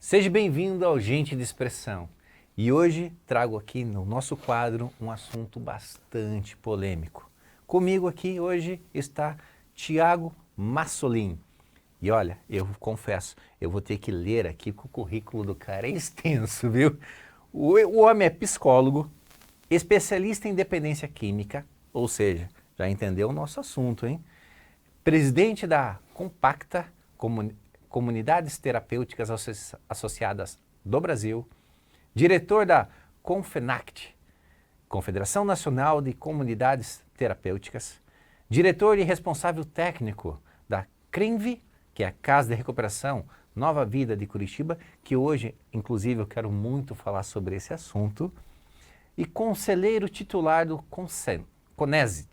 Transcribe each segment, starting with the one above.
Seja bem-vindo ao Gente de Expressão. E hoje trago aqui no nosso quadro um assunto bastante polêmico. Comigo aqui hoje está Tiago Massolin. E olha, eu confesso, eu vou ter que ler aqui que o currículo do cara é extenso, viu? O homem é psicólogo, especialista em dependência química, ou seja, já entendeu o nosso assunto, hein? Presidente da Compacta, Comunidades Terapêuticas Associadas do Brasil, diretor da Confenact, Confederação Nacional de Comunidades Terapêuticas, diretor e responsável técnico da CRINV, que é a Casa de Recuperação Nova Vida de Curitiba, que hoje, inclusive, eu quero muito falar sobre esse assunto, e conselheiro titular do CONESID,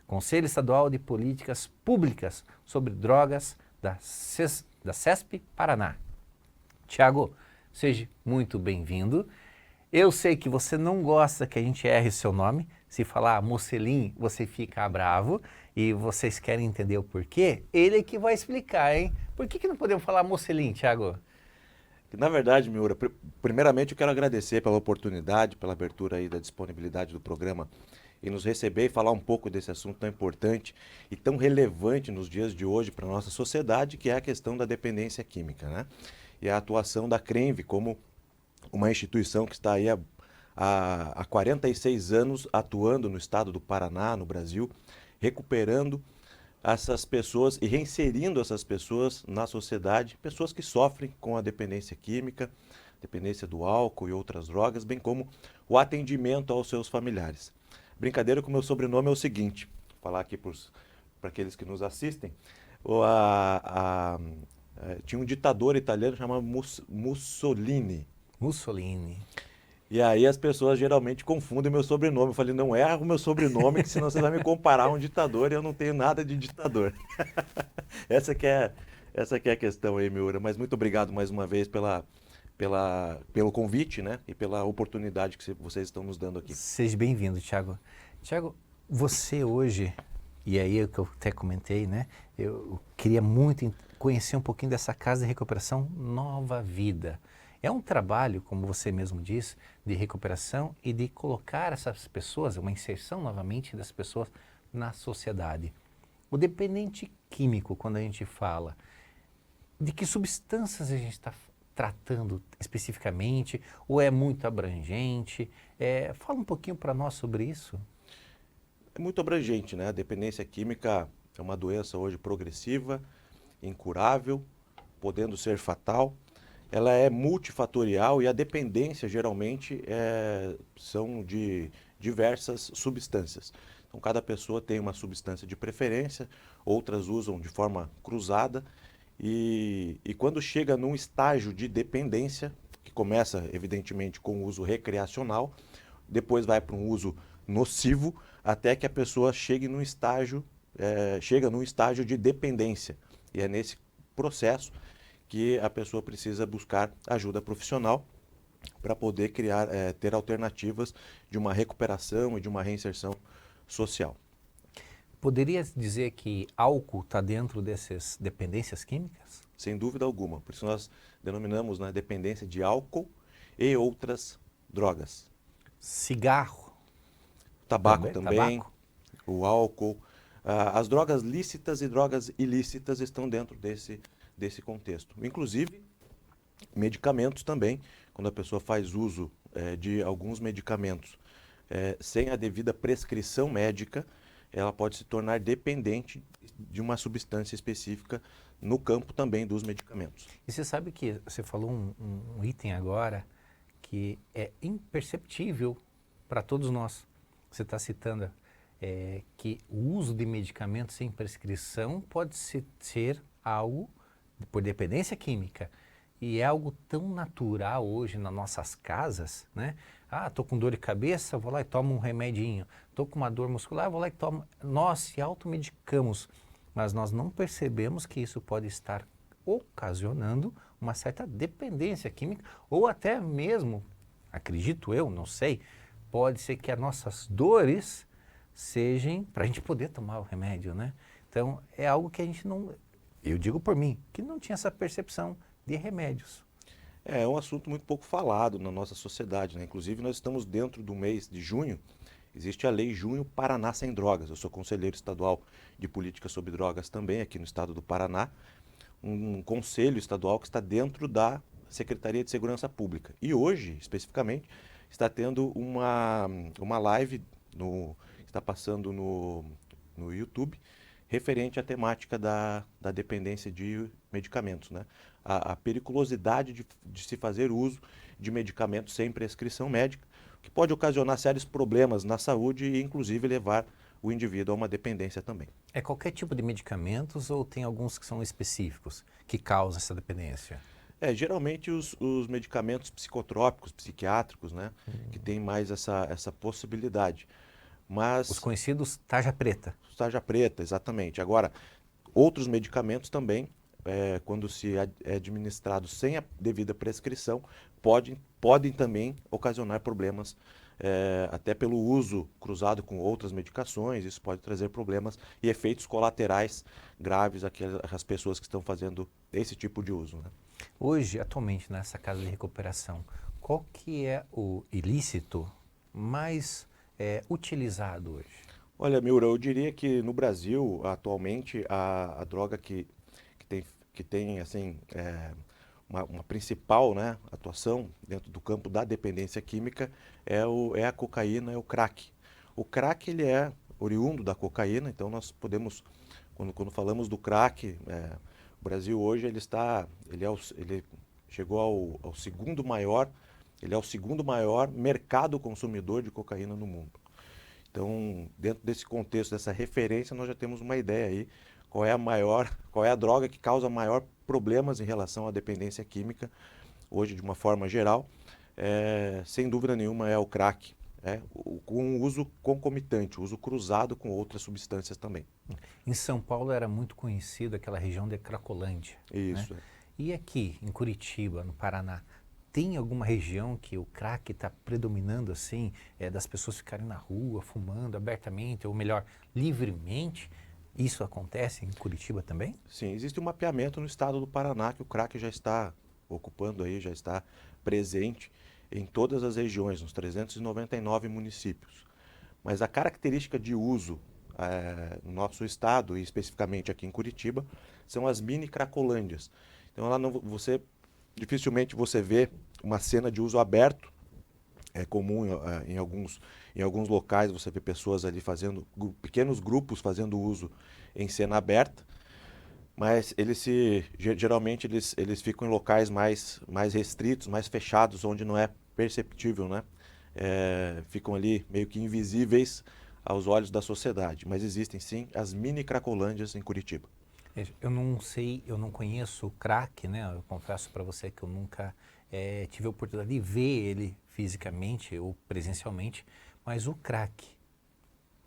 Conselho Estadual de Políticas Públicas sobre Drogas da CESP Paraná. Tiago, seja muito bem-vindo. Eu sei que você não gosta que a gente erre o seu nome. Se falar Mocelin, você fica bravo e vocês querem entender o porquê? Ele é que vai explicar, hein? Por que não podemos falar Mocelin, Tiago? Na verdade, Miura, primeiramente eu quero agradecer pela oportunidade, pela abertura aí da disponibilidade do programa e nos receber e falar um pouco desse assunto tão importante e tão relevante nos dias de hoje para a nossa sociedade, que é a questão da dependência química, né? E a atuação da CRENV como uma instituição que está aí há 46 anos atuando no estado do Paraná, no Brasil, recuperando essas pessoas e reinserindo essas pessoas na sociedade, pessoas que sofrem com a dependência química, dependência do álcool e outras drogas, bem como o atendimento aos seus familiares. Brincadeira com o meu sobrenome é o seguinte, vou falar aqui para aqueles que nos assistem, tinha um ditador italiano chamado Mussolini. Mussolini. E aí as pessoas geralmente confundem meu sobrenome. Eu falei, não erra o meu sobrenome, que senão você vai me comparar a um ditador e eu não tenho nada de ditador. Essa que é a questão aí, Miura. Mas muito obrigado mais uma vez pelo convite, né? E pela oportunidade que vocês estão nos dando aqui. Seja bem-vindo, Tiago. Tiago, você hoje, e aí é o que eu até comentei, né? Eu queria muito conhecer um pouquinho dessa Casa de Recuperação Nova Vida. É um trabalho, como você mesmo disse, de recuperação e de colocar essas pessoas, uma inserção novamente das pessoas na sociedade. O dependente químico, quando a gente fala, de que substâncias a gente está tratando especificamente, ou é muito abrangente? Fala um pouquinho para nós sobre isso. É muito abrangente, né? A dependência química é uma doença hoje progressiva, incurável, podendo ser fatal. Ela é multifatorial e a dependência geralmente são de diversas substâncias. Então cada pessoa tem uma substância de preferência, outras usam de forma cruzada e quando chega num estágio de dependência, que começa evidentemente com o uso recreacional, depois vai para um uso nocivo, até que a pessoa chega num estágio de dependência. E é nesse processo que a pessoa precisa buscar ajuda profissional para poder ter alternativas de uma recuperação e de uma reinserção social. Poderia dizer que álcool está dentro dessas dependências químicas? Sem dúvida alguma. Por isso nós denominamos, né, dependência de álcool e outras drogas. Cigarro? Tabaco também, Tabaco? o álcool. As drogas lícitas e drogas ilícitas estão dentro desse contexto. Inclusive, medicamentos também, quando a pessoa faz uso de alguns medicamentos sem a devida prescrição médica, ela pode se tornar dependente de uma substância específica no campo também dos medicamentos. E você sabe que você falou um item agora que é imperceptível para todos nós. Você está citando que o uso de medicamentos sem prescrição pode ser algo por dependência química. E é algo tão natural hoje nas nossas casas, né? Ah, tô com dor de cabeça, vou lá e tomo um remedinho. Tô com uma dor muscular, vou lá e tomo. Nós se automedicamos, mas nós não percebemos que isso pode estar ocasionando uma certa dependência química ou até mesmo, acredito eu, não sei, pode ser que as nossas dores sejam para a gente poder tomar o remédio, né? Então, é algo que a gente não, eu digo por mim, que não tinha essa percepção de remédios. É um assunto muito pouco falado na nossa sociedade, né? Inclusive, nós estamos dentro do mês de junho, existe a Lei Junho Paraná Sem Drogas. Eu sou conselheiro estadual de política sobre drogas também aqui no estado do Paraná, um conselho estadual que está dentro da Secretaria de Segurança Pública. E hoje, especificamente, está tendo uma live, está passando no YouTube, referente à temática da dependência de medicamentos, né? A periculosidade de se fazer uso de medicamentos sem prescrição médica, que pode ocasionar sérios problemas na saúde e, inclusive, levar o indivíduo a uma dependência também. É qualquer tipo de medicamentos ou tem alguns que são específicos que causam essa dependência? Geralmente os medicamentos psicotrópicos, psiquiátricos, né, que tem mais essa possibilidade. Os Mas, conhecidos tarja preta. tarja preta, exatamente. Agora, outros medicamentos também, quando se é administrado sem a devida prescrição, podem também ocasionar problemas, até pelo uso cruzado com outras medicações. Isso pode trazer problemas e efeitos colaterais graves às pessoas que estão fazendo esse tipo de uso, né? Hoje, atualmente, nessa casa de recuperação, qual que é o ilícito mais utilizado hoje? Olha, Miura, eu diria que no Brasil, atualmente, a droga que tem assim, uma principal, né, atuação dentro do campo da dependência química é a cocaína, é o crack. O crack, ele é oriundo da cocaína, então nós podemos, quando falamos do crack, o Brasil hoje ele chegou ao segundo maior, ele é o segundo maior mercado consumidor de cocaína no mundo. Então, dentro desse contexto, dessa referência, nós já temos uma ideia aí qual é a droga que causa maior problemas em relação à dependência química, hoje de uma forma geral. Sem dúvida nenhuma é o crack, com uso concomitante, uso cruzado com outras substâncias também. Em São Paulo era muito conhecido aquela região de Cracolândia, né? Isso. E aqui, em Curitiba, no Paraná, tem alguma região que o crack está predominando assim, das pessoas ficarem na rua fumando abertamente, ou melhor, livremente? Isso acontece em Curitiba também? Sim, existe um mapeamento no estado do Paraná que o crack já está ocupando aí, já está presente em todas as regiões, nos 399 municípios. Mas a característica de uso no nosso estado, e especificamente aqui em Curitiba, são as mini cracolândias. Então, dificilmente você vê uma cena de uso aberto. É comum em alguns locais você vê pessoas ali fazendo, pequenos grupos fazendo uso em cena aberta, mas geralmente eles ficam em locais mais restritos, mais fechados, onde não é perceptível, né? Ficam ali meio que invisíveis aos olhos da sociedade. Mas existem sim as mini cracolândias em Curitiba. Veja, eu não sei, eu não conheço o crack, né? Eu confesso para você que eu nunca tive a oportunidade de ver ele fisicamente ou presencialmente, mas o crack,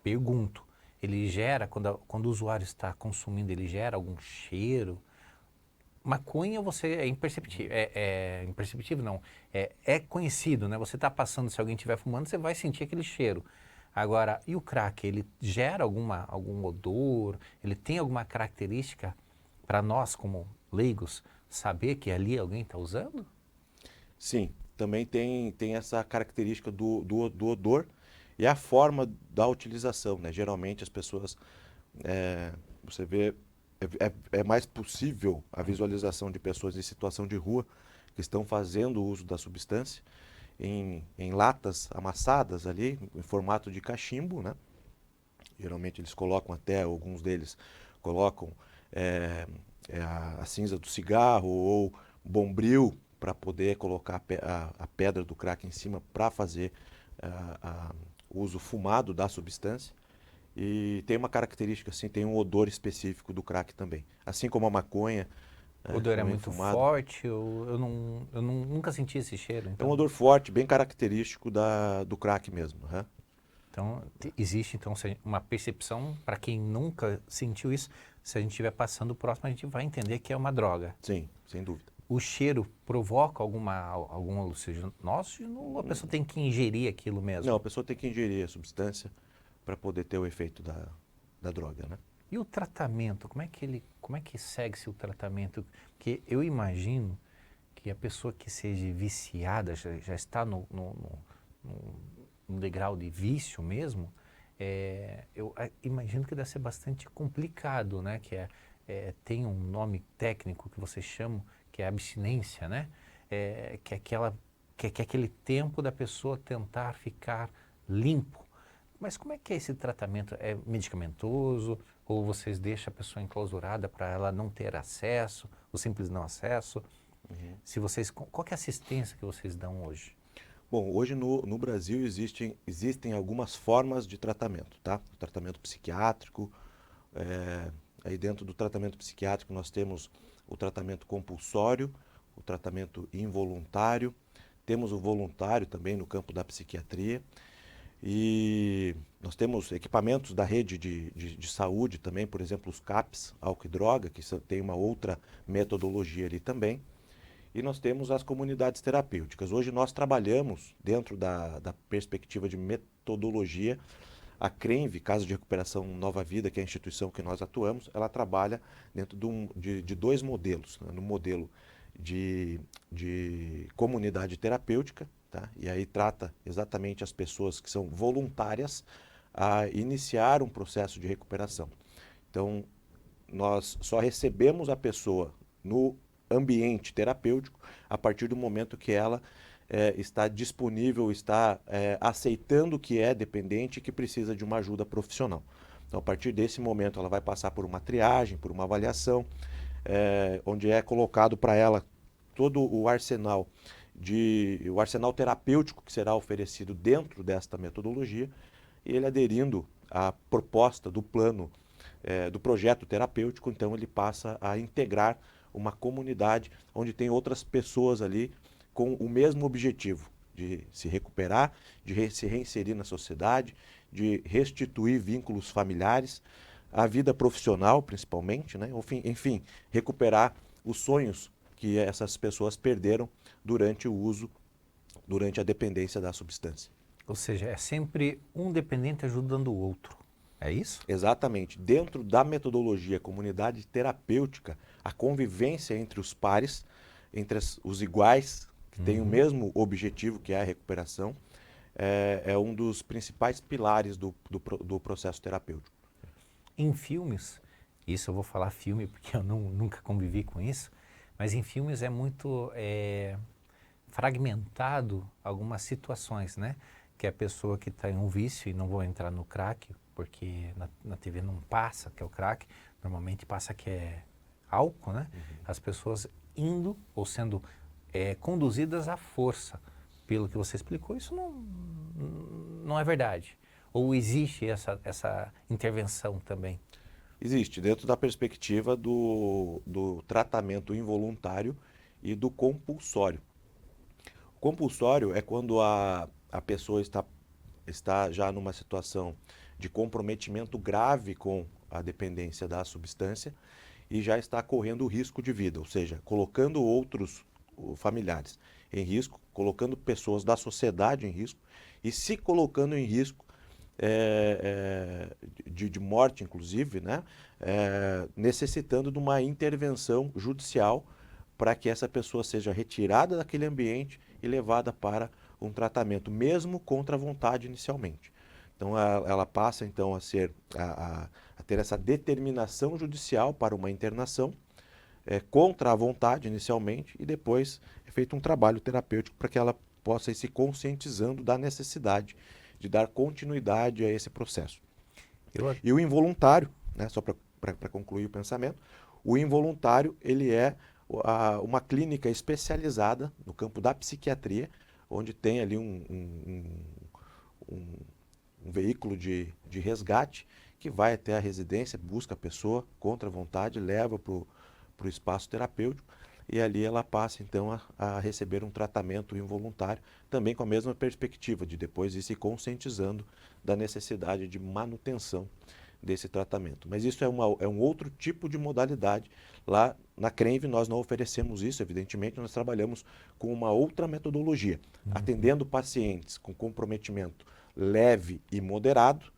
pergunto, ele gera, quando o usuário está consumindo, ele gera algum cheiro? Maconha você é imperceptível, imperceptível não, é conhecido, né? Você está passando, se alguém estiver fumando, você vai sentir aquele cheiro. Agora, e o crack, ele gera algum odor, ele tem alguma característica para nós, como leigos, saber que ali alguém está usando? Sim, também tem essa característica do odor e a forma da utilização, né? Geralmente as pessoas, você vê, é mais possível a visualização de pessoas em situação de rua que estão fazendo uso da substância em latas amassadas ali, em formato de cachimbo, né? Geralmente eles colocam até, alguns deles colocam a cinza do cigarro ou bombril para poder colocar a pedra do crack em cima para fazer o uso fumado da substância. E tem uma característica assim, tem um odor específico do crack também. Assim como a maconha, O odor é também muito fumada. forte, nunca senti esse cheiro, É um então. odor forte, bem característico do crack mesmo. Né? Então, existe então uma percepção, para quem nunca sentiu isso, se a gente estiver passando próximo, a gente vai entender que é uma droga. Sim, sem dúvida. O cheiro provoca algum alucinógeno ou a pessoa tem que ingerir aquilo mesmo? Não, a pessoa tem que ingerir a substância para poder ter o efeito da droga, né? E o tratamento, como é que segue-se o tratamento? Porque eu imagino que que a pessoa que seja viciada, já está no degrau de vício mesmo, imagino que deve ser bastante complicado, né? Tem um nome técnico que vocês chamam, que é abstinência, né? Que é aquele tempo da pessoa tentar ficar limpo. Mas como é que é esse tratamento? É medicamentoso? Ou vocês deixam a pessoa enclausurada para ela não ter acesso, ou simples não acesso? Uhum. Qual que é a assistência que vocês dão hoje? Bom, hoje no Brasil existem algumas formas de tratamento, tá? O tratamento psiquiátrico, aí dentro do tratamento psiquiátrico nós temos o tratamento compulsório, o tratamento involuntário, temos o voluntário também no campo da psiquiatria e nós temos equipamentos da rede de saúde também, por exemplo, os CAPs, álcool e droga, que tem uma outra metodologia ali também. E nós temos as comunidades terapêuticas. Hoje nós trabalhamos, dentro da perspectiva de metodologia, a CRENV, Casa de Recuperação Nova Vida, que é a instituição que nós atuamos, ela trabalha dentro de dois modelos. Né? No modelo de comunidade terapêutica, tá? E aí trata exatamente as pessoas que são voluntárias a iniciar um processo de recuperação. Então, nós só recebemos a pessoa no ambiente terapêutico a partir do momento que ela está disponível, está aceitando que é dependente e que precisa de uma ajuda profissional. Então, a partir desse momento, ela vai passar por uma triagem, por uma avaliação, onde é colocado para ela todo o arsenal terapêutico que será oferecido dentro desta metodologia, e ele aderindo à proposta do plano do projeto terapêutico, então ele passa a integrar uma comunidade onde tem outras pessoas ali com o mesmo objetivo de se recuperar, de se reinserir na sociedade, de restituir vínculos familiares, a vida profissional principalmente, né? Enfim, recuperar os sonhos que essas pessoas perderam durante o uso, durante a dependência da substância. Ou seja, é sempre um dependente ajudando o outro. É isso? Exatamente. Dentro da metodologia comunidade terapêutica, a convivência entre os pares, entre os iguais, que têm o mesmo objetivo, que é a recuperação, é um dos principais pilares do processo terapêutico. Em filmes, isso eu vou falar filme porque eu nunca convivi com isso, mas em filmes é muito fragmentado algumas situações, né? Que é a pessoa que está em um vício, e não vou entrar no crack, porque na TV não passa que é o crack, normalmente passa que é álcool, né? As pessoas indo ou sendo conduzidas à força. Pelo que você explicou, isso não é verdade. Ou existe essa intervenção também? Existe, dentro da perspectiva do tratamento involuntário e do compulsório. O compulsório é quando a pessoa está já numa situação de comprometimento grave com a dependência da substância e já está correndo risco de vida, ou seja, colocando outros familiares em risco, colocando pessoas da sociedade em risco e se colocando em risco de morte, inclusive, né? Necessitando de uma intervenção judicial para que essa pessoa seja retirada daquele ambiente e levada para um tratamento, mesmo contra a vontade inicialmente. Então, ela passa então a ter essa determinação judicial para uma internação contra a vontade inicialmente e depois é feito um trabalho terapêutico para que ela possa ir se conscientizando da necessidade de dar continuidade a esse processo. E o involuntário, né, só para concluir o pensamento, o involuntário ele é uma clínica especializada no campo da psiquiatria, onde tem ali um veículo de resgate que vai até a residência, busca a pessoa contra a vontade, leva para o espaço terapêutico e ali ela passa então a receber um tratamento involuntário, também com a mesma perspectiva de depois ir se conscientizando da necessidade de manutenção desse tratamento. Mas isso é um outro tipo de modalidade. Lá na CRENV nós não oferecemos isso, evidentemente, nós trabalhamos com uma outra metodologia, atendendo pacientes com comprometimento leve e moderado,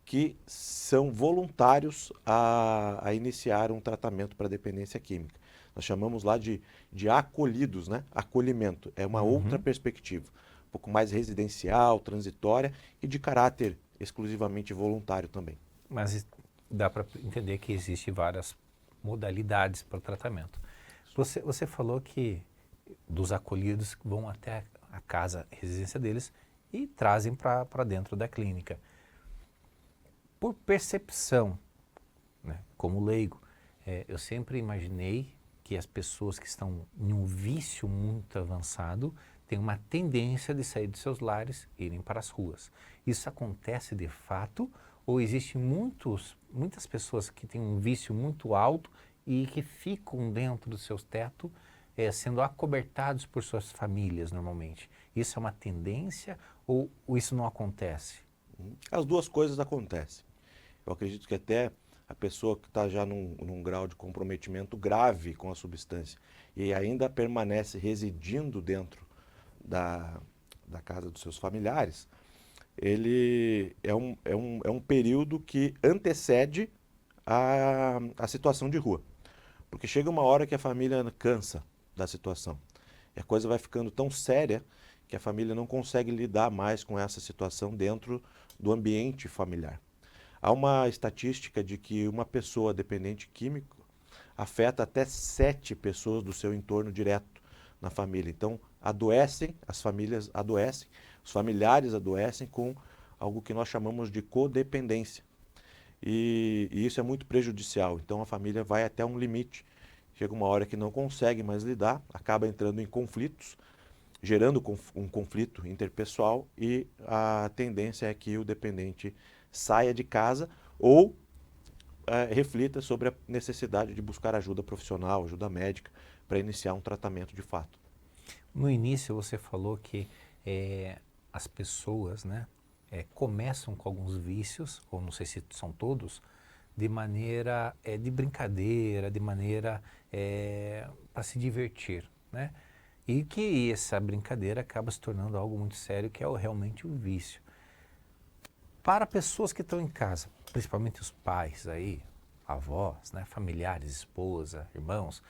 que são voluntários a iniciar um tratamento para dependência química. Nós chamamos lá de acolhidos, né? Acolhimento. É uma outra perspectiva, um pouco mais residencial, transitória e de caráter exclusivamente voluntário também. Mas dá para entender que existe várias modalidades para o tratamento. Você falou que dos acolhidos vão até a casa, a residência deles e trazem para dentro da clínica. Por percepção, né, como leigo, eu sempre imaginei que as pessoas que estão em um vício muito avançado têm uma tendência de sair de seus lares e irem para as ruas. Isso acontece de fato ou existem muitas pessoas que têm um vício muito alto e que ficam dentro dos seus tetos, sendo acobertados por suas famílias normalmente? Isso é uma tendência ou isso não acontece? As duas coisas acontecem. Eu acredito que até a pessoa que está já num grau de comprometimento grave com a substância e ainda permanece residindo dentro da casa dos seus familiares, ele é um período que antecede a situação de rua. Porque chega uma hora que a família cansa da situação. E a coisa vai ficando tão séria que a família não consegue lidar mais com essa situação dentro do ambiente familiar. Há uma estatística de que uma pessoa dependente químico afeta até 7 pessoas do seu entorno direto na família. Então, adoecem, as famílias adoecem, os familiares adoecem com algo que nós chamamos de codependência. E isso é muito prejudicial. Então, a família vai até um limite. Chega uma hora que não consegue mais lidar, acaba entrando em conflitos, gerando um conflito interpessoal e a tendência é que o dependente saia de casa ou reflita sobre a necessidade de buscar ajuda profissional, ajuda médica, para iniciar um tratamento de fato. No início você falou que as pessoas, né, começam com alguns vícios, ou não sei se são todos, de maneira de brincadeira, de maneira para se divertir, né? E que essa brincadeira acaba se tornando algo muito sério, que é realmente o vício. Para pessoas que estão em casa, principalmente os pais aí, avós, né, familiares, esposa, irmãos,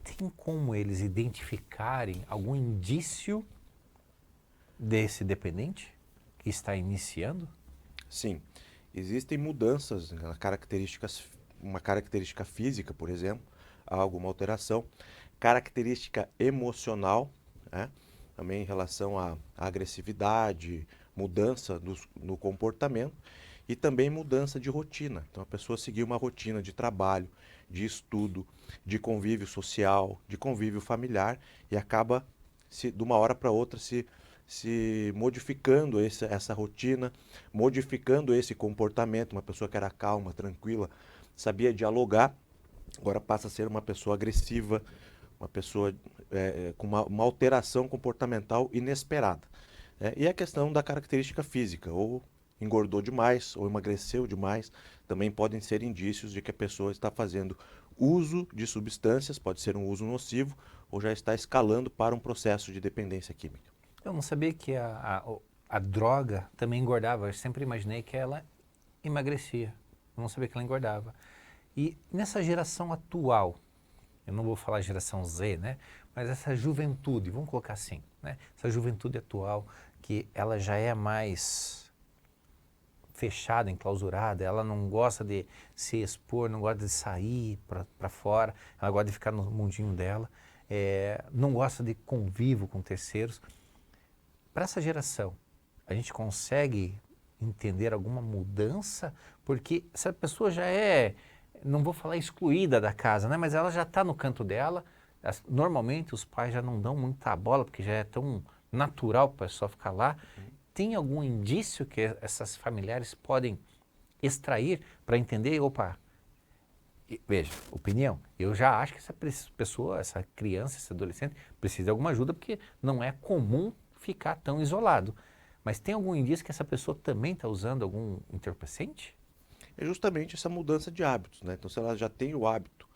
tem como eles identificarem algum indício desse dependente que está iniciando? Sim, existem mudanças na uma característica física, por exemplo, há alguma alteração, característica emocional, né? Também em relação à agressividade, mudança no comportamento e também mudança de rotina. Então a pessoa seguir uma rotina de trabalho, de estudo, de convívio social, de convívio familiar e acaba de uma hora para outra se modificando essa rotina, modificando esse comportamento. Uma pessoa que era calma, tranquila, sabia dialogar, agora passa a ser uma pessoa agressiva, uma pessoa com uma alteração comportamental inesperada. E a questão da característica física, ou engordou demais, ou emagreceu demais, também podem ser indícios de que a pessoa está fazendo uso de substâncias, pode ser um uso nocivo, ou já está escalando para um processo de dependência química. Eu não sabia que a droga também engordava. Eu sempre imaginei que ela emagrecia. Eu não sabia que ela engordava. E nessa geração atual, eu não vou falar geração Z, né? Mas essa juventude, vamos colocar assim, né? Essa juventude atual, que ela já é mais fechada, enclausurada, ela não gosta de se expor, não gosta de sair para fora, ela gosta de ficar no mundinho dela, não gosta de convívio com terceiros. Para essa geração, a gente consegue entender alguma mudança? Porque essa pessoa já não vou falar excluída da casa, né? Mas ela já está no canto dela. Normalmente os pais já não dão muita bola, porque já é tão natural para a pessoa ficar lá. Tem algum indício que essas familiares podem extrair para entender? Opa, veja, opinião, eu já acho que essa pessoa, essa criança, esse adolescente precisa de alguma ajuda, porque não é comum ficar tão isolado. Mas tem algum indício que essa pessoa também está usando algum entorpecente? É justamente essa mudança de hábitos, né? Então, se ela já tem o hábito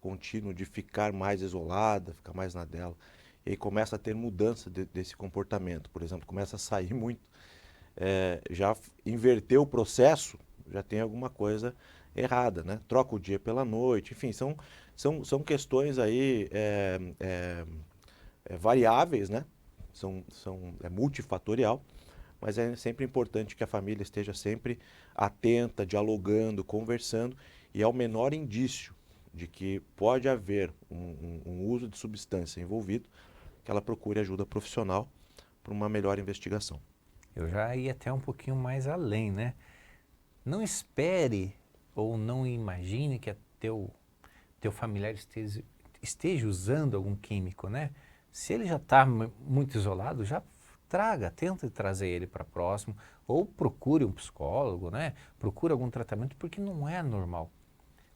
contínuo de ficar mais isolada, ficar mais na dela, e aí começa a ter mudança desse comportamento, por exemplo, começa a sair muito, já inverteu o processo, já tem alguma coisa errada, né? Troca o dia pela noite, enfim, são questões aí variáveis, né? É multifatorial, mas é sempre importante que a família esteja sempre atenta, dialogando, conversando, e é o menor indício de que pode haver um uso de substância envolvido, que ela procure ajuda profissional para uma melhor investigação. Eu já ia até um pouquinho mais além, né? Não espere ou não imagine que teu familiar esteja usando algum químico, né? Se ele já está muito isolado, já tenta trazer ele para próximo, ou procure um psicólogo, né? Procure algum tratamento, porque não é normal.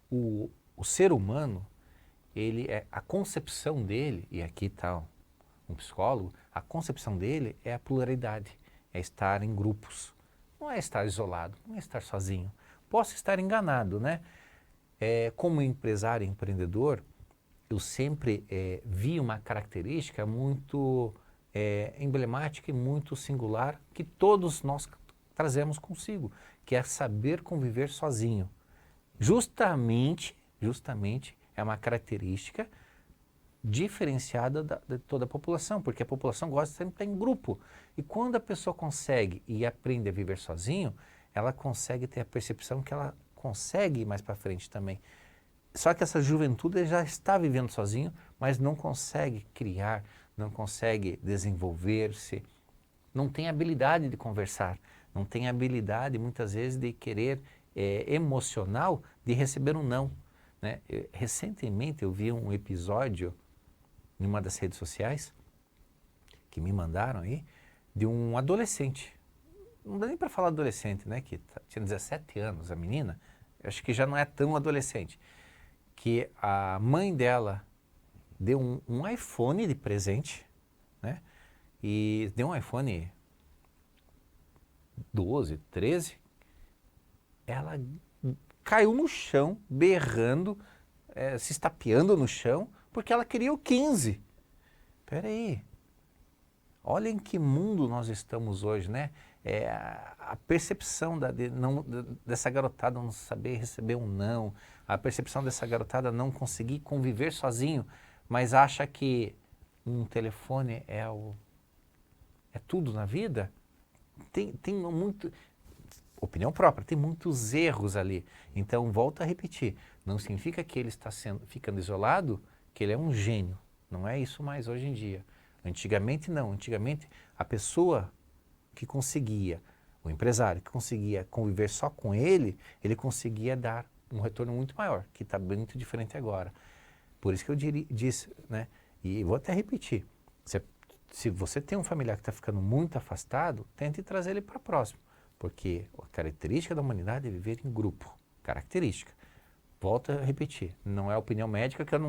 O ser humano, a concepção dele, e aqui está um psicólogo, a concepção dele é a pluralidade, é estar em grupos, não é estar isolado, não é estar sozinho. Posso estar enganado, né? Como empresário e empreendedor, eu sempre vi uma característica muito emblemática e muito singular que todos nós trazemos consigo, que é saber conviver sozinho. Justamente é uma característica diferenciada de toda a população, porque a população gosta sempre de estar em grupo. E quando a pessoa consegue e aprende a viver sozinho, ela consegue ter a percepção que ela consegue ir mais para frente também. Só que essa juventude já está vivendo sozinho, mas não consegue criar, não consegue desenvolver-se, não tem habilidade de conversar, não tem habilidade muitas vezes de querer emocional de receber um não, né? Recentemente eu vi um episódio em uma das redes sociais que me mandaram aí de um adolescente. Não dá nem para falar adolescente, né? Que tinha 17 anos, a menina. Eu acho que já não é tão adolescente. Que a mãe dela deu um iPhone de presente, né? E deu um iPhone 12, 13. Ela caiu no chão, berrando, se estapeando no chão, porque ela queria o 15. Espera aí. Olha em que mundo nós estamos hoje, né? A percepção dessa garotada não saber receber um não, a percepção dessa garotada não conseguir conviver sozinho, mas acha que um telefone é tudo na vida. Tem muito, opinião própria, tem muitos erros ali. Então, volto a repetir, não significa que ele está ficando isolado, que ele é um gênio. Não é isso mais hoje em dia. Antigamente não, antigamente a pessoa que conseguia, o empresário que conseguia conviver só com ele conseguia dar um retorno muito maior, que está muito diferente agora. Por isso que eu disse, né? E vou até repetir, se você tem um familiar que está ficando muito afastado, tente trazer ele para próximo, porque a característica da humanidade é viver em grupo, característica. Volto a repetir, não é opinião médica que eu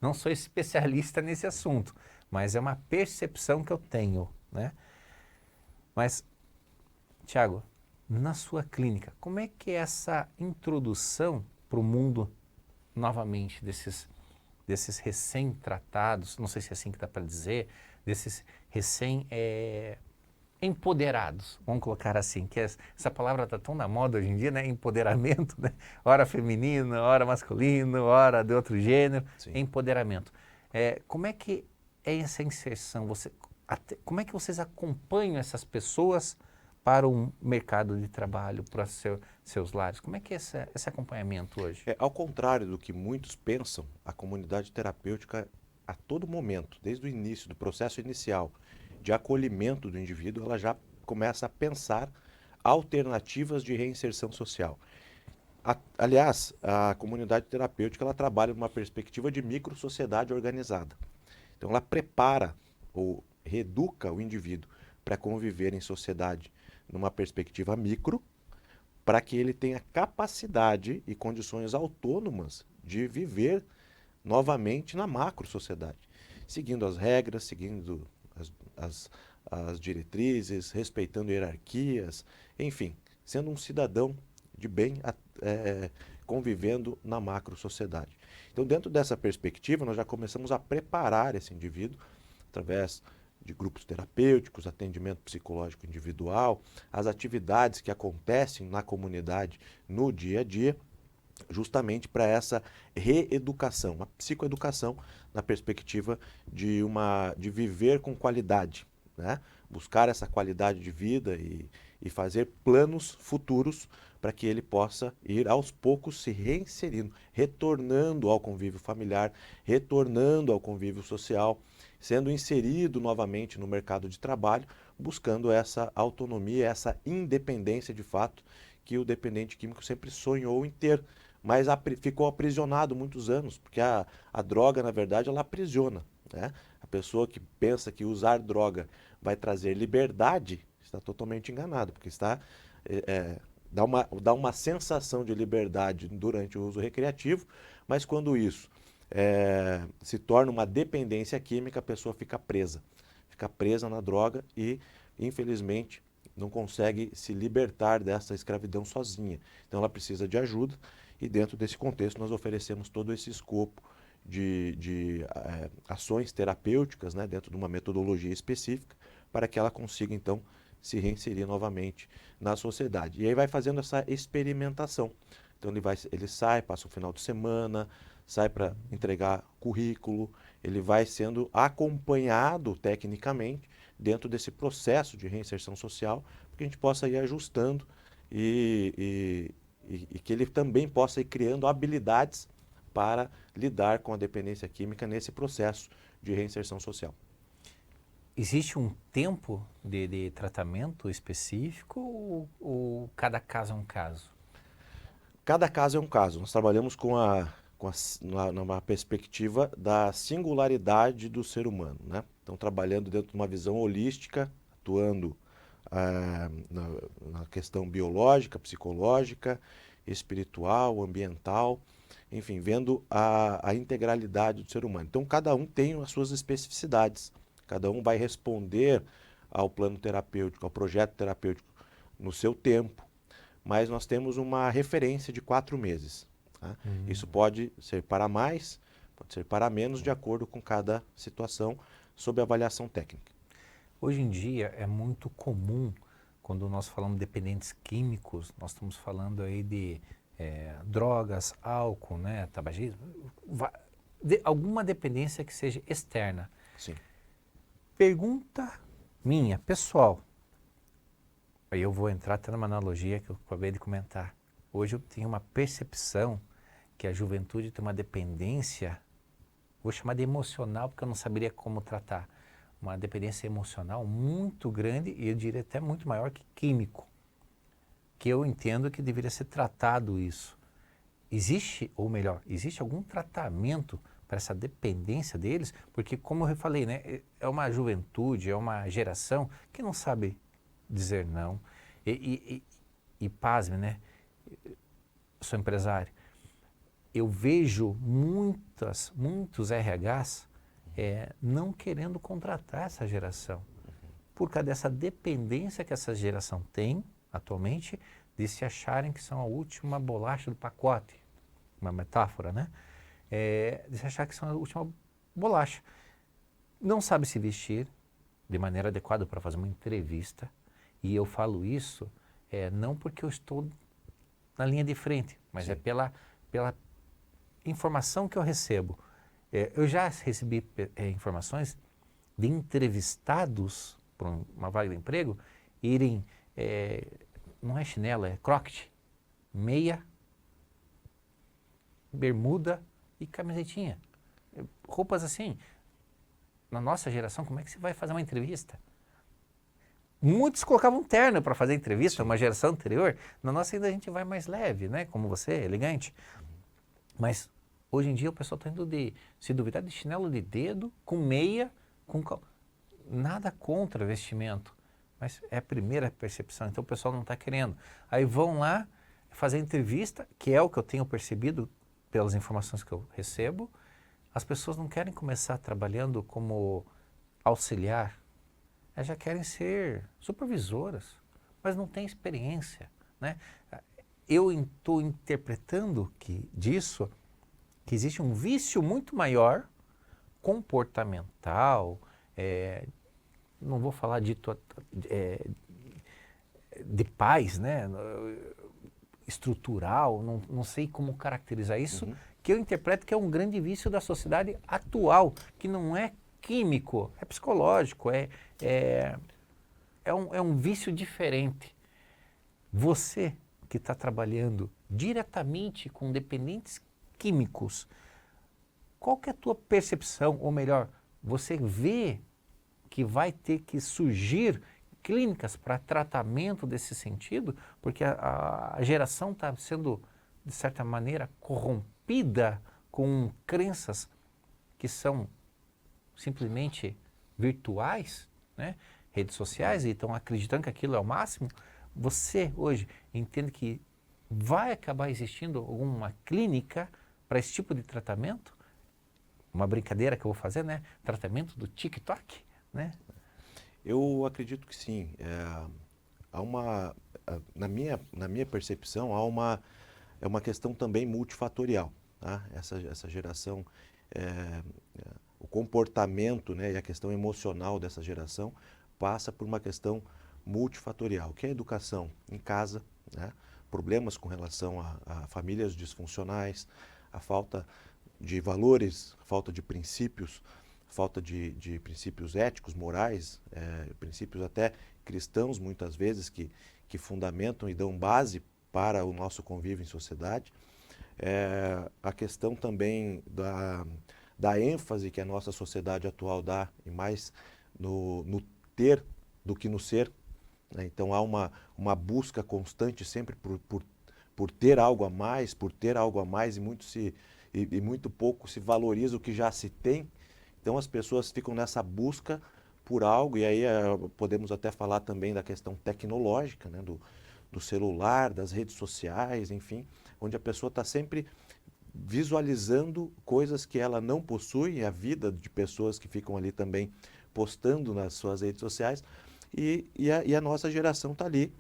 não sou especialista nesse assunto, mas é uma percepção que eu tenho, né? Mas, Tiago, na sua clínica, como é que é essa introdução para o mundo, novamente, desses recém-tratados, não sei se é assim que dá para dizer, desses empoderados, vamos colocar assim, que essa palavra está tão na moda hoje em dia, né? Empoderamento, né? Ora feminino, ora masculino, ora de outro gênero, Sim. empoderamento. Como é que é essa inserção? Como é que vocês acompanham essas pessoas para o mercado de trabalho, para seus lares? Como é que é esse acompanhamento hoje? Ao contrário do que muitos pensam, a comunidade terapêutica, a todo momento, desde o início, do processo inicial de acolhimento do indivíduo, ela já começa a pensar alternativas de reinserção social. Aliás, a comunidade terapêutica ela trabalha numa perspectiva de microsociedade organizada. Então, ela prepara ou reeduca o indivíduo para conviver em sociedade numa perspectiva micro, para que ele tenha capacidade e condições autônomas de viver novamente na macro-sociedade, seguindo as regras, seguindo as diretrizes, respeitando hierarquias, enfim, sendo um cidadão de bem, convivendo na macro-sociedade. Então, dentro dessa perspectiva, nós já começamos a preparar esse indivíduo através de grupos terapêuticos, atendimento psicológico individual, as atividades que acontecem na comunidade no dia a dia, justamente para essa reeducação, uma psicoeducação na perspectiva de viver com qualidade, né? Buscar essa qualidade de vida e fazer planos futuros para que ele possa ir aos poucos se reinserindo, retornando ao convívio familiar, retornando ao convívio social, sendo inserido novamente no mercado de trabalho, buscando essa autonomia, essa independência de fato que o dependente químico sempre sonhou em ter, mas ficou aprisionado muitos anos, porque a droga, na verdade, ela aprisiona, né? A pessoa que pensa que usar droga vai trazer liberdade está totalmente enganado, porque dá uma sensação de liberdade durante o uso recreativo, mas quando isso se torna uma dependência química, a pessoa fica presa na droga e, infelizmente, não consegue se libertar dessa escravidão sozinha. Então ela precisa de ajuda e dentro desse contexto nós oferecemos todo esse escopo de ações terapêuticas, né, dentro de uma metodologia específica para que ela consiga então se reinserir novamente na sociedade. E aí vai fazendo essa experimentação. Então ele sai, passa um final de semana, sai para entregar currículo, ele vai sendo acompanhado tecnicamente dentro desse processo de reinserção social, para que a gente possa ir ajustando e que ele também possa ir criando habilidades para lidar com a dependência química nesse processo de reinserção social. Existe um tempo de tratamento específico ou cada caso é um caso? Cada caso é um caso. Nós trabalhamos numa perspectiva da singularidade do ser humano, né? Então, trabalhando dentro de uma visão holística, atuando na questão biológica, psicológica, espiritual, ambiental, enfim, vendo a integralidade do ser humano. Então, cada um tem as suas especificidades, cada um vai responder ao plano terapêutico, ao projeto terapêutico no seu tempo, mas nós temos uma referência de 4 meses. Tá? Isso pode ser para mais, pode ser para menos, de acordo com cada situação, sob avaliação técnica. Hoje em dia é muito comum, quando nós falamos de dependentes químicos, nós estamos falando aí de drogas, álcool, né, tabagismo, alguma dependência que seja externa. Sim. Pergunta minha, pessoal, aí eu vou entrar até numa analogia que eu acabei de comentar. Hoje eu tenho uma percepção que a juventude tem uma dependência, vou chamar de emocional, porque eu não saberia como tratar, uma dependência emocional muito grande e eu diria até muito maior que químico, que eu entendo que deveria ser tratado isso. Existe, ou melhor, existe algum tratamento para essa dependência deles? Porque, como eu falei, né, é uma juventude, é uma geração que não sabe dizer não. E pasme, né? Sou empresário. Eu vejo muitos RHs não querendo contratar essa geração, por causa dessa dependência que essa geração tem atualmente, de se acharem que são a última bolacha do pacote, uma metáfora, né? De se achar que são a última bolacha. Não sabe se vestir de maneira adequada para fazer uma entrevista, e eu falo isso não porque eu estou na linha de frente, mas Sim. é pela informação que eu recebo. Eu já recebi informações de entrevistados para uma vaga de emprego irem, não é chinelo, é cropped, meia, bermuda e camisetinha. Roupas assim. Na nossa geração, como é que você vai fazer uma entrevista? Muitos colocavam terno para fazer entrevista, uma geração anterior. Na nossa ainda a gente vai mais leve, né? Como você, elegante. Mas hoje em dia o pessoal está indo se duvidar, de chinelo de dedo, com meia, nada contra vestimento. Mas é a primeira percepção, então o pessoal não está querendo. Aí vão lá fazer entrevista, que é o que eu tenho percebido pelas informações que eu recebo. As pessoas não querem começar trabalhando como auxiliar, elas já querem ser supervisoras, mas não têm experiência, né? Eu estou interpretando que existe um vício muito maior, comportamental, não vou falar de pais, né? estrutural, não sei como caracterizar isso, Uhum. que eu interpreto que é um grande vício da sociedade atual, que não é químico, é psicológico, é, é um vício diferente. Você que está trabalhando diretamente com dependentes químicos, qual que é a tua percepção, ou melhor, você vê que vai ter que surgir clínicas para tratamento desse sentido, porque a geração está sendo, de certa maneira, corrompida com crenças que são simplesmente virtuais, né? Redes sociais, e estão acreditando que aquilo é o máximo. Você hoje entende que vai acabar existindo alguma clínica para esse tipo de tratamento? Uma brincadeira que eu vou fazer, né? Tratamento do TikTok, né? Eu acredito que sim. Há uma, na minha percepção, é uma questão também multifatorial. Tá? Essa geração, é, o comportamento, né, e a questão emocional dessa geração passa por uma questão multifatorial, que é a educação em casa, né? Problemas com relação a famílias disfuncionais, a falta de valores, a falta de princípios, falta de princípios éticos, morais, princípios até cristãos muitas vezes que fundamentam e dão base para o nosso convívio em sociedade. A questão também da ênfase que a nossa sociedade atual dá e mais no ter do que no ser, né? Então há uma busca constante sempre por ter algo a mais, por ter algo a mais e muito pouco se valoriza o que já se tem. Então as pessoas ficam nessa busca por algo, e aí podemos até falar também da questão tecnológica, né? Do celular, das redes sociais, enfim, onde a pessoa está sempre visualizando coisas que ela não possui, a vida de pessoas que ficam ali também postando nas suas redes sociais, e a nossa geração está ali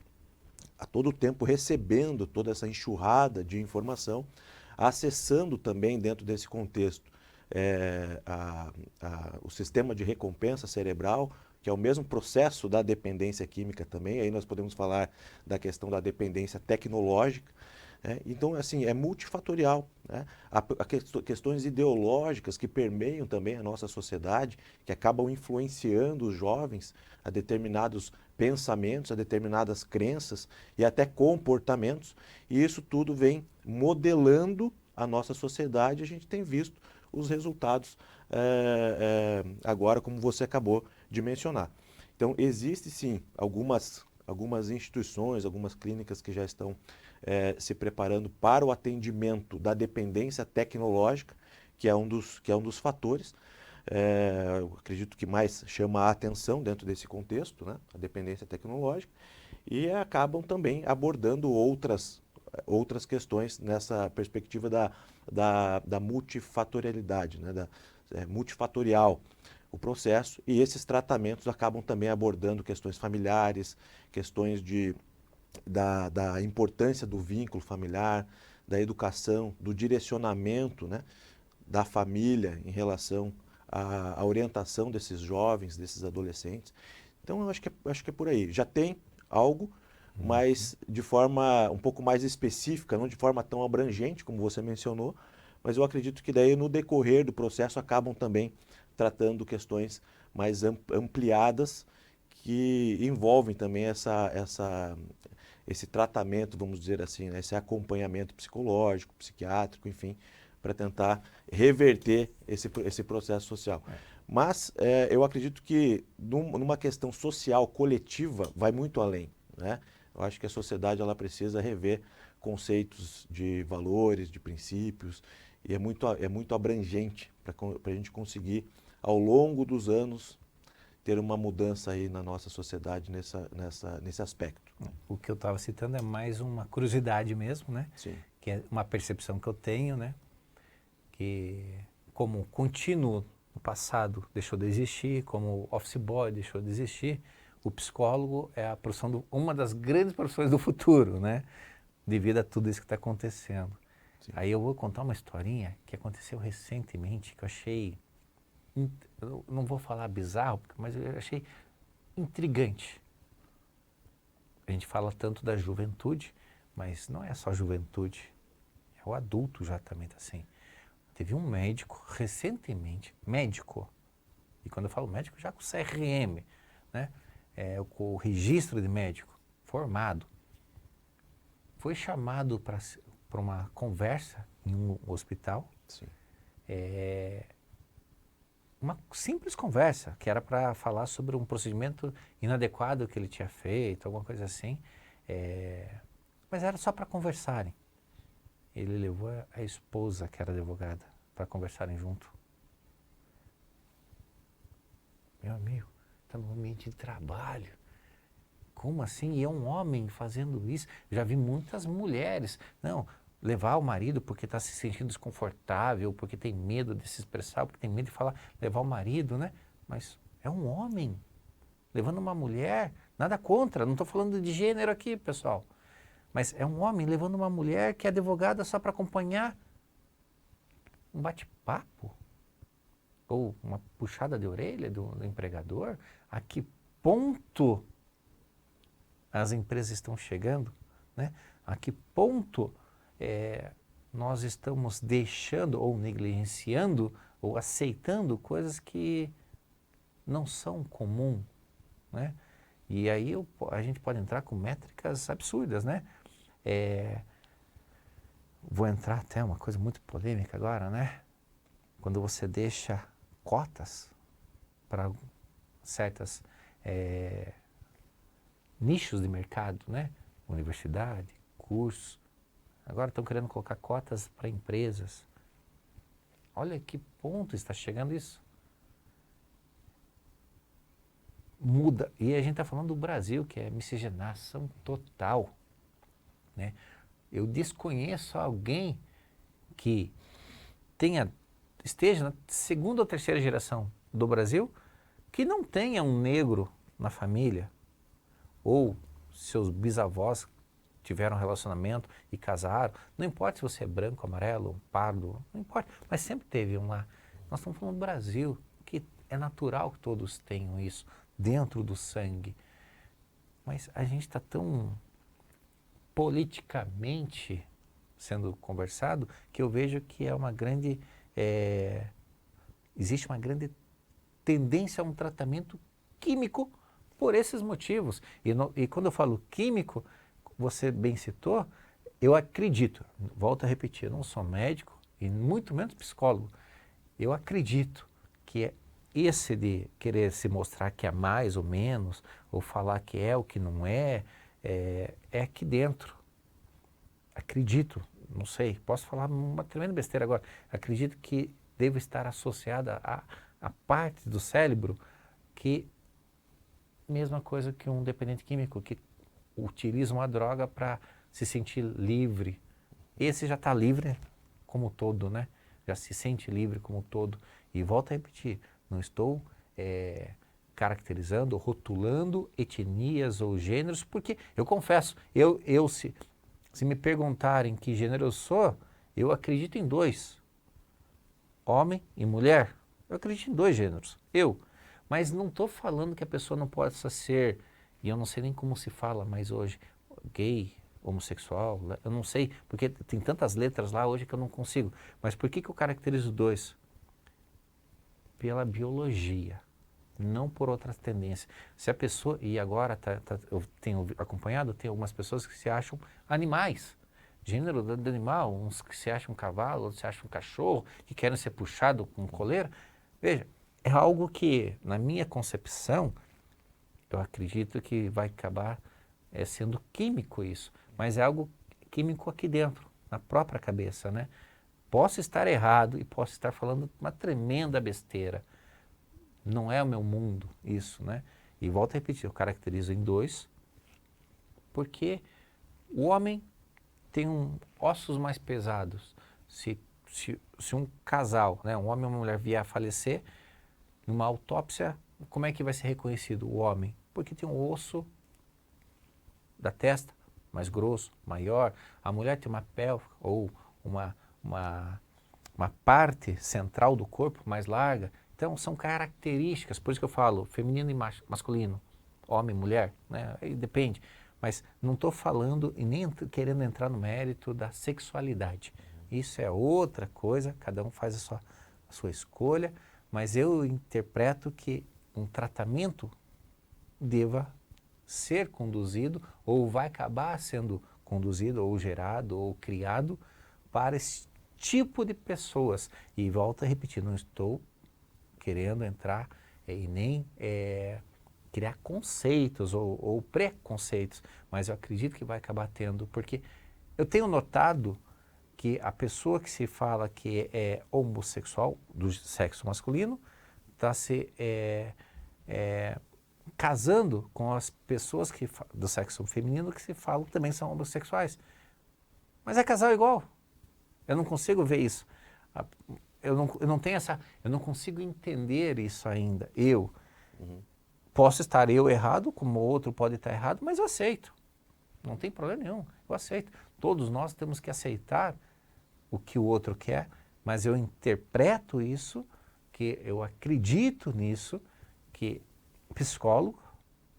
a todo tempo recebendo toda essa enxurrada de informação, acessando também dentro desse contexto o sistema de recompensa cerebral, que é o mesmo processo da dependência química também. Aí nós podemos falar da questão da dependência tecnológica. Então, assim, é multifatorial, né? Há questões ideológicas que permeiam também a nossa sociedade, que acabam influenciando os jovens a determinados pensamentos, a determinadas crenças e até comportamentos. E isso tudo vem modelando a nossa sociedade. A gente tem visto os resultados agora, como você acabou de mencionar. Então, existe sim algumas instituições, algumas clínicas que já estão se preparando para o atendimento da dependência tecnológica, que é um dos fatores. Eu acredito que mais chama a atenção dentro desse contexto, né? A dependência tecnológica, e acabam também abordando outras questões nessa perspectiva da multifatorialidade, né? Multifatorial o processo, e esses tratamentos acabam também abordando questões familiares, questões da importância do vínculo familiar, da educação, do direcionamento, né, da família em relação à orientação desses jovens, desses adolescentes. Então, eu acho que é por aí. Já tem algo, mas de forma um pouco mais específica, não de forma tão abrangente como você mencionou, mas eu acredito que daí no decorrer do processo acabam também tratando questões mais ampliadas que envolvem também esse tratamento, vamos dizer assim, né? Esse acompanhamento psicológico, psiquiátrico, enfim, para tentar reverter esse processo social. Mas eu acredito que numa questão social coletiva vai muito além, né? Eu acho que a sociedade ela precisa rever conceitos de valores, de princípios, e é muito abrangente para a gente conseguir, ao longo dos anos, ter uma mudança aí na nossa sociedade nesse aspecto. O que eu estava citando é mais uma curiosidade mesmo, né? Sim. Que é uma percepção que eu tenho, né? Que como contínuo no passado deixou de existir, como o office boy deixou de existir, o psicólogo é uma das grandes profissões do futuro, né? Devido a tudo isso que está acontecendo. Sim. Aí eu vou contar uma historinha que aconteceu recentemente, que eu achei, eu não vou falar bizarro, mas eu achei intrigante. A gente fala tanto da juventude, mas não é só juventude, é o adulto já também tá assim. Teve um médico, recentemente, médico, e quando eu falo médico, já com CRM, né? Com o registro de médico, formado, foi chamado para uma conversa em um hospital. Sim. Uma simples conversa, que era para falar sobre um procedimento inadequado que ele tinha feito, alguma coisa assim. Mas era só para conversarem. Ele levou a esposa, que era advogada, para conversarem junto. Meu amigo, está no ambiente de trabalho. Como assim? E é um homem fazendo isso? Já vi muitas mulheres. Não, levar o marido porque está se sentindo desconfortável, porque tem medo de se expressar, porque tem medo de falar, levar o marido, né? Mas é um homem levando uma mulher, nada contra, não estou falando de gênero aqui, pessoal. Mas é um homem levando uma mulher que é advogada só para acompanhar um bate-papo ou uma puxada de orelha do empregador. A que ponto as empresas estão chegando, né? A que ponto nós estamos deixando ou negligenciando ou aceitando coisas que não são comum, né? E aí a gente pode entrar com métricas absurdas, né? Vou entrar até uma coisa muito polêmica agora, né? Quando você deixa cotas para certas nichos de mercado, né? Universidade, curso. Agora estão querendo colocar cotas para empresas. Olha que ponto está chegando isso. Muda. E a gente está falando do Brasil, que é miscigenação total, né? Eu desconheço alguém que esteja na segunda ou terceira geração do Brasil que não tenha um negro na família, ou seus bisavós tiveram relacionamento e casaram. Não importa se você é branco, amarelo, pardo, não importa, mas sempre teve um lá. Nós estamos falando do Brasil, que é natural que todos tenham isso dentro do sangue. Mas a gente está tão politicamente sendo conversado que eu vejo que é uma grande... existe uma grande tendência a um tratamento químico por esses motivos. E quando eu falo químico, você bem citou, eu acredito, volto a repetir, eu não sou médico e muito menos psicólogo. Eu acredito que esse de querer se mostrar que é mais ou menos, ou falar que é o que não é aqui dentro. Acredito, não sei, posso falar uma tremenda besteira agora, acredito que deve estar associada a parte do cérebro que, mesma coisa que um dependente químico, que utiliza uma droga para se sentir livre. Esse já está livre como todo, né? Já se sente livre como todo. E volto a repetir, não estou caracterizando, rotulando etnias ou gêneros, porque eu confesso, se me perguntarem que gênero eu sou, eu acredito em dois, homem e mulher. Eu acredito em dois gêneros, mas não estou falando que a pessoa não possa ser, e eu não sei nem como se fala mais hoje, gay, homossexual, eu não sei, porque tem tantas letras lá hoje que eu não consigo. Mas por que eu caracterizo dois? Pela biologia, não por outras tendências. Se a pessoa, e agora eu tenho acompanhado, tem algumas pessoas que se acham animais, gênero do animal, uns que se acham um cavalo, outros se acham um cachorro, que querem ser puxado com coleira. Veja, é algo que, na minha concepção, eu acredito que vai acabar sendo químico isso, mas é algo químico aqui dentro, na própria cabeça, né? Posso estar errado e posso estar falando uma tremenda besteira. Não é o meu mundo isso, né? E volto a repetir, eu caracterizo em dois, porque o homem tem ossos mais pesados. Se um casal, né, um homem e uma mulher vier a falecer, numa autópsia, como é que vai ser reconhecido o homem? Porque tem um osso da testa mais grosso, maior. A mulher tem uma pelve ou uma parte central do corpo mais larga. Então, são características, por isso que eu falo feminino e masculino, homem, mulher, né? Aí depende. Mas não estou falando e nem querendo entrar no mérito da sexualidade. Isso é outra coisa, cada um faz a sua escolha, mas eu interpreto que um tratamento deva ser conduzido ou vai acabar sendo conduzido ou gerado ou criado para esse tipo de pessoas. E volto a repetir, não estou querendo entrar e nem criar conceitos ou preconceitos, mas eu acredito que vai acabar tendo, porque eu tenho notado que a pessoa que se fala que é homossexual, do sexo masculino, está se casando com as pessoas do sexo feminino que se falam que também são homossexuais. Mas é casal igual. Eu não consigo ver isso. Eu não tenho eu não consigo entender isso ainda. Posso estar eu errado, como o outro pode estar errado, mas eu aceito. Não tem problema nenhum. Eu aceito. Todos nós temos que aceitar o que o outro quer, mas eu interpreto isso, que eu acredito nisso, que psicólogo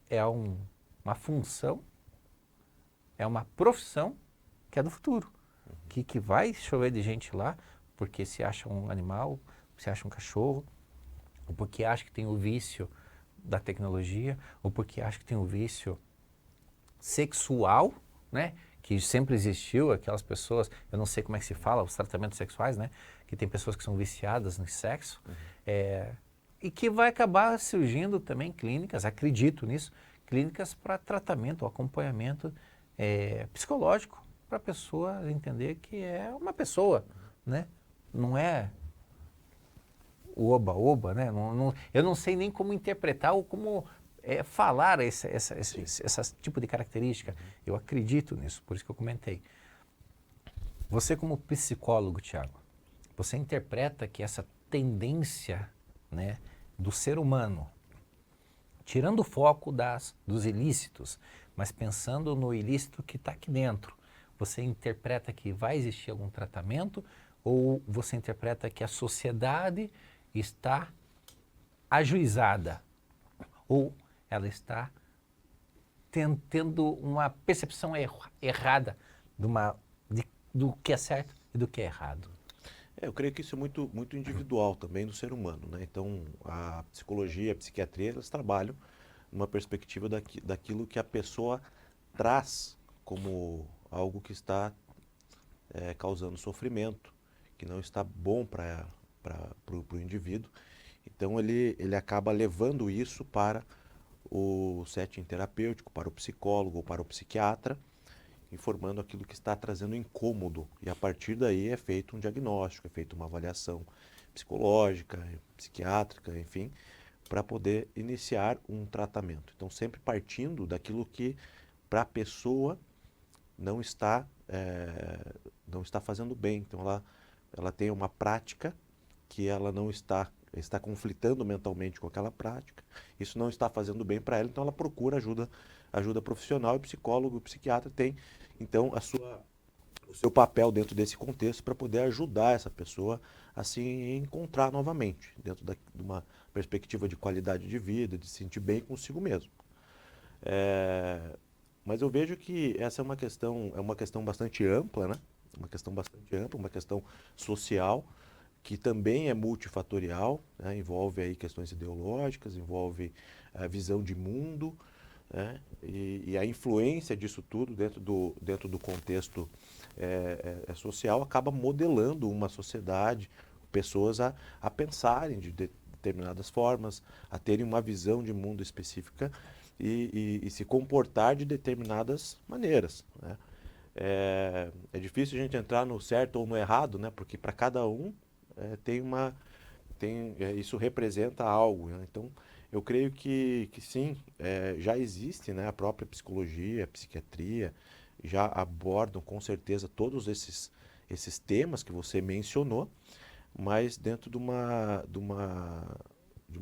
é uma função, é uma profissão que é do futuro, que vai chover de gente lá, porque se acha um animal, se acha um cachorro, ou porque acha que tem o vício da tecnologia, ou porque acha que tem o vício sexual, né? Que sempre existiu, aquelas pessoas, eu não sei como é que se fala, os tratamentos sexuais, né? Que tem pessoas que são viciadas no sexo, e que vai acabar surgindo também clínicas, acredito nisso, clínicas para tratamento, acompanhamento psicológico, para a pessoa entender que é uma pessoa, né? Não é o oba-oba, né? Eu não sei nem como interpretar ou como falar esse tipo de característica. Eu acredito nisso, por isso que eu comentei. Você como psicólogo, Tiago, você interpreta que essa tendência, né, do ser humano, tirando o foco dos ilícitos, mas pensando no ilícito que está aqui dentro, você interpreta que vai existir algum tratamento ou você interpreta que a sociedade está ajuizada ou ela está tendo uma percepção errada do que é certo e do que é errado? Eu creio que isso é muito, muito individual também do ser humano, né? Então, a psicologia, a psiquiatria, elas trabalham numa perspectiva daquilo que a pessoa traz como algo que está causando sofrimento, que não está bom para o indivíduo. Então, ele acaba levando isso para o setting terapêutico, para o psicólogo ou para o psiquiatra, informando aquilo que está trazendo incômodo. E a partir daí é feito um diagnóstico, é feita uma avaliação psicológica, psiquiátrica, enfim, para poder iniciar um tratamento. Então, sempre partindo daquilo que para a pessoa não está fazendo bem. Então, ela tem uma prática que ela não está conflitando mentalmente com aquela prática, isso não está fazendo bem para ela, então ela procura ajuda profissional, e psicólogo, psiquiatra tem então o seu papel dentro desse contexto para poder ajudar essa pessoa a se encontrar novamente, dentro de uma perspectiva de qualidade de vida, de se sentir bem consigo mesmo. Mas eu vejo que essa é uma questão bastante ampla, né? Uma questão bastante ampla, uma questão social, que também é multifatorial, né? Envolve aí questões ideológicas, envolve a visão de mundo, né? E a influência disso tudo dentro do contexto social acaba modelando uma sociedade, pessoas a pensarem de determinadas formas, a terem uma visão de mundo específica e se comportar de determinadas maneiras, né? É difícil a gente entrar no certo ou no errado, né? Porque para cada um isso representa algo, né? Então, eu creio que sim, já existe, né? A própria psicologia, a psiquiatria já abordam com certeza todos esses temas que você mencionou, mas dentro de uma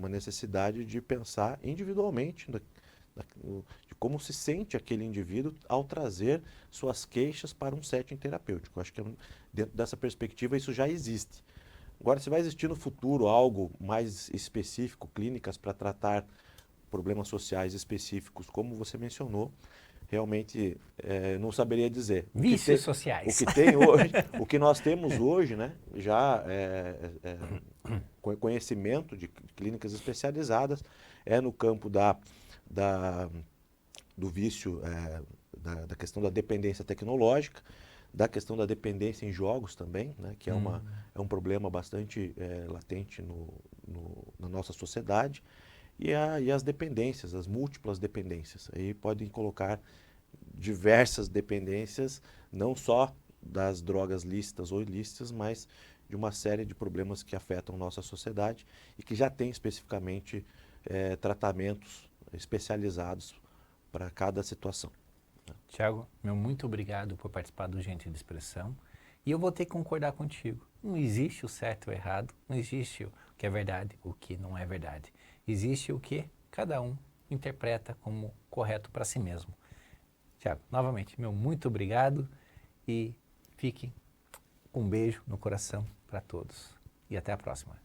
necessidade de pensar individualmente de como se sente aquele indivíduo ao trazer suas queixas para um setting terapêutico. Eu acho que dentro dessa perspectiva isso já existe. Agora, se vai existir no futuro algo mais específico, clínicas para tratar problemas sociais específicos, como você mencionou, realmente não saberia dizer. Vícios sociais. O que tem hoje, o que nós temos hoje, né, já conhecimento de clínicas especializadas no campo do vício, da questão da dependência tecnológica, da questão da dependência em jogos também, né, que é um problema bastante latente na nossa sociedade, e as dependências, as múltiplas dependências. Aí podem colocar diversas dependências, não só das drogas lícitas ou ilícitas, mas de uma série de problemas que afetam nossa sociedade e que já tem especificamente tratamentos especializados para cada situação. Tiago, meu muito obrigado por participar do Gente de Expressão. E eu vou ter que concordar contigo. Não existe o certo ou o errado, não existe o que é verdade, o que não é verdade. Existe o que cada um interpreta como correto para si mesmo. Tiago, novamente, meu muito obrigado e fiquem com um beijo no coração para todos. E até a próxima.